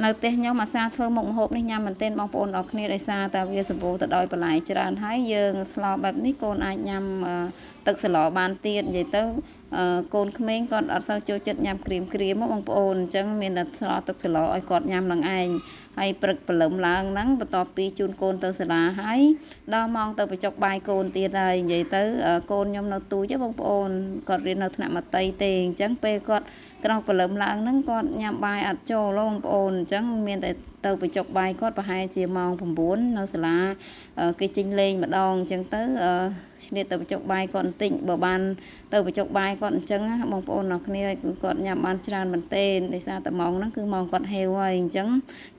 នៅផ្ទះខ្ញុំអាសាធ្វើមុខម្ហូបនេះញ៉ាំមែនទែនបងប្អូនអរគ្នាដោយសារតែវាសម្បូរទៅដោយបន្លែច្រើនហើយយើងស្លោបែបនេះកូនអាចញ៉ាំទឹកសឡបានទៀតនិយាយទៅកូនក្មេងគាត់អត់សូវចូលចិត្តញ៉ាំក្រៀមមកបងប្អូនអញ្ចឹងមានតែស្លោទឹកសឡឲ្យគាត់ញ៉ាំនឹងឯងហើយព្រឹកព្រលឹមឡើងហ្នឹងបន្ទាប់ពីជូនកូនទៅសាលាហើយដល់ម៉ោងទៅបញ្ចុកបាយកូនទៀតហើយនិយាយទៅកូនខ្ញុំនៅទូចបងប្អូនគាត់រៀននៅថ្នាក់មត្តេយ្យទេអញ្ចឹងពេលគាត់ក្រោកព្រលឹមឡើងហ្នឹងគាត់ញ៉ាំបាយអត់ចូលបងប្អូនអញ្ចឹងមានតែទៅបញ្ចុកបាយគាត់ប្រហែលជាម៉ោង9នៅសាលាគេចេញលេងម្ដងអញ្ចឹងទៅឆ្លៀតទៅបញ្ចុកបាយគាត់បន្តិចបើបានទៅបញ្ចុកបាយគាត់អញ្ចឹងបងប្អូនអរគ្នាគឺគាត់ញ៉ាំបានច្រើនមែនទែនដោយសារតែម៉ោងហ្នឹងគឺម៉ោងគាត់ហេវហើយអញ្ចឹង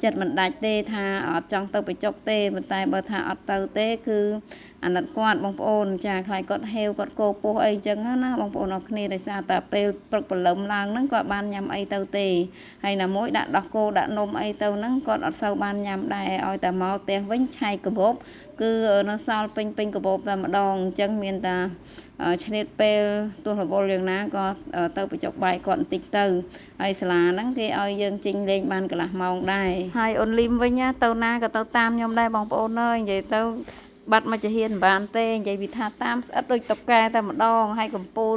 ចិត្តមិនដាច់ទេថាអត់ចង់ទៅបញ្ចុកទេប៉ុន្តែបើថាអត់ទៅទេគឺអាណិតគាត់បងប្អូនចាខ្លាចគាត់ហេវគាត់គោពោះអីអញ្ចឹងណាបងប្អូនអរគ្នាដោយសារតែពេលព្រឹកព្រលឹមឡើងហ្នឹងគាត់បានញ៉ាំអីទៅទេហើយណាមួយដាក់ដោះគោដាក់នំអីទៅហ្នឹងគាត់អត់សូវបានញ៉ាំដែរឲ្យតែមកផ្ទះវិញឆែកកាបូបគឺនៅសល់ពេញកាបូបតែម្ដងអញ្ចឹងមានតែឆ្លៀតពេលទោះរវល់យ៉ាងណាក៏ទៅបញ្ចុកបាយគាត់បន្តិចទៅហើយសាលាហ្នឹងគេឲ្យយើងចេញលេងបានកន្លះម៉ោងដែរហើយអូនលីមវិញទៅណាក៏ទៅតាមខ្ញុំដែរបងប្អូនអើយនិយាយទៅបាត់មកចាហ៊ានមិនបានទេនិយាយវិថាតាមស្អិតដូចតុកែតែម្ដងហើយកំពូល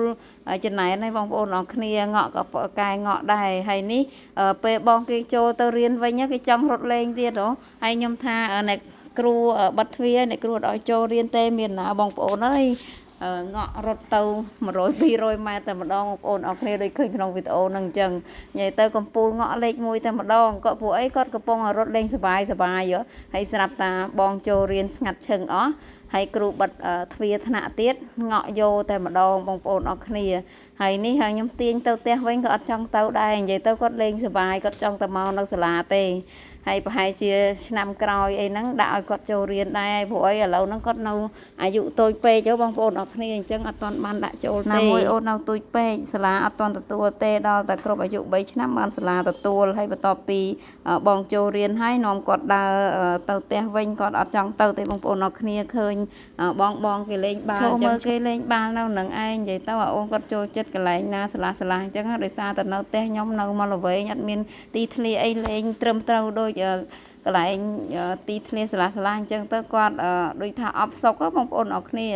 ចំណែនហើយបងប្អូនអរគ្នាងក់ក៏កែងក់ដែរហើយនេះពេលបងគេចូលទៅរៀនវិញគេចង់រត់លេងទៀតហ៎ហើយខ្ញុំថាអ្នកគ្រូបិទទ្វារអ្នកគ្រូអត់ឲ្យចូលរៀនទេមានណាបងប្អូនអើយងក់រត់ទៅ100 200ម៉ែត្រតែម្ដងបងប្អូនអរគ្នាដូចឃើញក្នុងវីដេអូហ្នឹងអញ្ចឹងនិយាយទៅកំពូលងក់លេខ1តែម្ដងគាត់ពួកអីគាត់កំពុងរត់លេងសប្បាយហើយស្រាប់តាបងចូលរៀនស្ងាត់ឈឹងអស់ហើយគ្រូបិទទ្វារថ្នាក់ទៀតងក់យោតែម្ដងបងប្អូនអរគ្នាហើយនេះហើយខ្ញុំទាញទៅផ្ទះវិញក៏អត់ចង់ទៅដែរនិយាយទៅគាត់លេងសប្បាយគាត់ចង់ទៅមកនៅសាលាទេហើយប្រហែលជាឆ្នាំក្រោយអីហ្នឹងដាក់ឲ្យគាត់ចូលរៀនដែរព្រោះអីឥឡូវហ្នឹងគាត់នៅអាយុតូចពេកហ៎បងប្អូនអរគ្នាអញ្ចឹងអត់ទាន់បានដាក់ចូលទេណាមួយអូននៅតូចពេកសាលាអត់ទាន់ទទួលទេដល់តែគ្រប់អាយុ3ឆ្នាំបានសាលាទទួលហើយបន្ទាប់ពីបងចូលរៀនហើយនាំគាត់ដើរទៅផ្ទះវិញគាត់អត់ចង់ទៅទេបងប្អូនអរគ្នាឃើញបងគេលេងបាល់អញ្ចឹងគេលេងបាល់នៅនឹងឯងនិយាយទៅអូនគាត់ចូលចិត្តកន្លែងណាសាលាអញ្ចឹងដោយសារតែនៅផ្ទះខ្ញុំនៅមកល្វែងអត់មានទីធ្លាអីលេងត្រឹមត្រូវដូចកន្លែងទីធ្លាសាលាអញ្ចឹងទៅគាត់ដូចថាអបសុកបងប្អូនអរគ្នា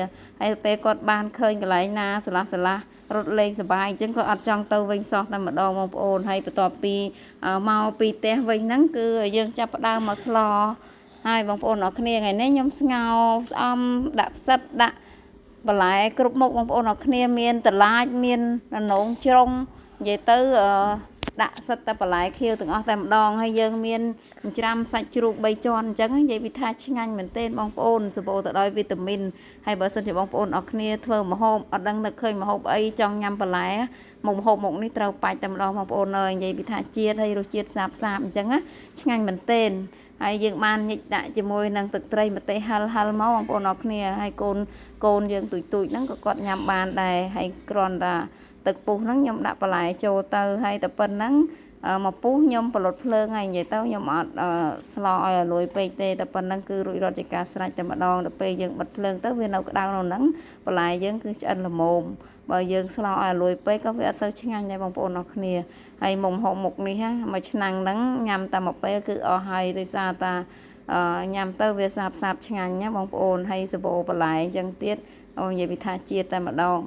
ហើយពេលគាត់បានឃើញកន្លែងណាសាលារត់លេងសប្បាយអញ្ចឹងក៏អត់ចង់ទៅវិញសោះតែម្ដងបងប្អូនហើយបន្ទាប់ពីមកពីផ្ទះវិញហ្នឹងគឺយើងចាប់ផ្ដើមមកស្លហើយបងប្អូនអរគ្នាថ្ងៃនេះខ្ញុំស្ងោរស្អំដាក់ផ្សិតដាក់បន្លែគ្រប់មុខបងប្អូនអរគ្នាមានតឡាចមានដំណងជ្រុងនិយាយទៅដាក់សិតតែបន្លែខៀវទាំងអស់តែម្ដងហើយយើងមានច្រាំសាច់ជ្រូក3ជាន់អញ្ចឹងនិយាយពីថាឆ្ងាញ់មែនទែនបងប្អូនសម្បូរទៅដោយវីតាមីនហើយបើសិនជាបងប្អូនអរគ្នាធ្វើម្ហូបអត់ដឹងនឹកឃើញម្ហូបអីចង់ញ៉ាំបន្លែម្ហូបមុខនេះត្រូវបាច់តែម្ដងបងប្អូនអើយនិយាយពីថាជាតិហើយរសជាតិសាបអញ្ចឹងឆ្ងាញ់មែនទែនហើយយើងបានញិចដាក់ជាមួយនឹងទឹកត្រីម្ទេសហិលមកបងប្អូនអរគ្នាហើយកូនយើងទូចហ្នឹងក៏គាត់ញ៉ាំបានដែរហើយគ្រាន់តែទឹកពុះហ្នឹងខ្ញុំដាក់បន្លែចូលទៅហើយតែប៉ុណ្្នឹងមកពុះខ្ញុំបលត់ភ្លើងហើយនិយាយទៅខ្ញុំអត់ស្លឲ្យលួយពេកទេតែប៉ុណ្្នឹងគឺរួចរាល់ជាការស្រេចតែម្ដងទៅពេលយើងបិទភ្លើងទៅវានៅក្តៅនៅហ្នឹងបន្លែយើងគឺឆ្អិនល្មមបើយើងស្លឲ្យលួយពេកក៏វាអត់សូវឆ្ងាញ់ដែរបងប្អូនអរគ្នាហើយមុខមុខនេះមួយឆ្នាំងហ្នឹងញ៉ាំតែមួយពេលគឺអស់ហើយដោយសារតាញ៉ាំទៅវាសាបឆ្ងាញ់ណាបងប្អូនហើយសម្បូរបន្លែអញ្ចឹងទៀតអូនិយាយពីថាជាតិតែម្ដង